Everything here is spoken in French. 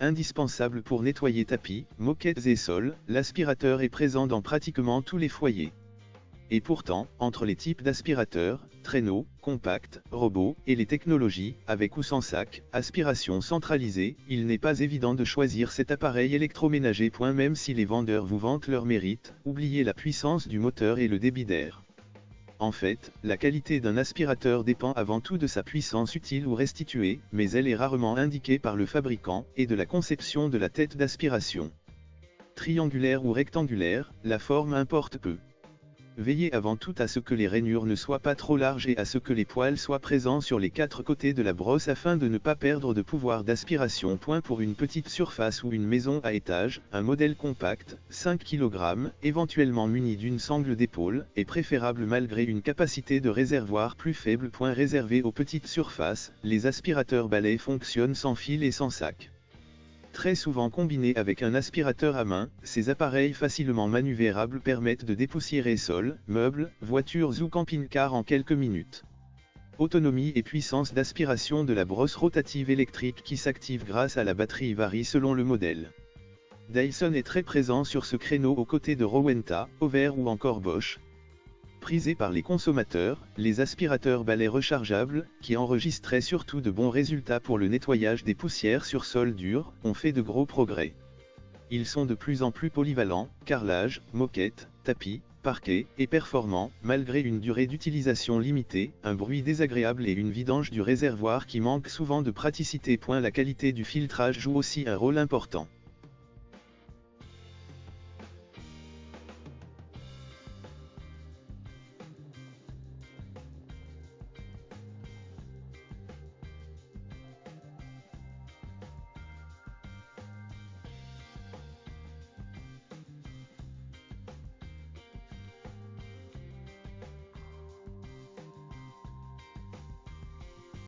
Indispensable pour nettoyer tapis, moquettes et sols, l'aspirateur est présent dans pratiquement tous les foyers. Et pourtant, entre les types d'aspirateurs, traîneaux, compacts, robots, et les technologies, avec ou sans sac, aspiration centralisée, il n'est pas évident de choisir cet appareil électroménager. Même si les vendeurs vous vantent leur mérite, oubliez la puissance du moteur et le débit d'air. En fait, la qualité d'un aspirateur dépend avant tout de sa puissance utile ou restituée, mais elle est rarement indiquée par le fabricant, et de la conception de la tête d'aspiration. Triangulaire ou rectangulaire, la forme importe peu. Veillez avant tout à ce que les rainures ne soient pas trop larges et à ce que les poils soient présents sur les 4 côtés de la brosse afin de ne pas perdre de pouvoir d'aspiration. Pour une petite surface ou une maison à étage, un modèle compact, 5 kg, éventuellement muni d'une sangle d'épaule, est préférable malgré une capacité de réservoir plus faible. Réservé aux petites surfaces, les aspirateurs balais fonctionnent sans fil et sans sac. Très souvent combinés avec un aspirateur à main, ces appareils facilement manuvrables permettent de dépoussiérer sols, meubles, voitures ou camping-cars en quelques minutes. Autonomie et puissance d'aspiration de la brosse rotative électrique qui s'active grâce à la batterie varie selon le modèle. Dyson est très présent sur ce créneau aux côtés de Rowenta, Hover ou encore Bosch. Prisés par les consommateurs, les aspirateurs balais rechargeables, qui enregistraient surtout de bons résultats pour le nettoyage des poussières sur sol dur, ont fait de gros progrès. Ils sont de plus en plus polyvalents, carrelage, moquette, tapis, parquet, et performants, malgré une durée d'utilisation limitée, un bruit désagréable et une vidange du réservoir qui manque souvent de praticité. La qualité du filtrage joue aussi un rôle important.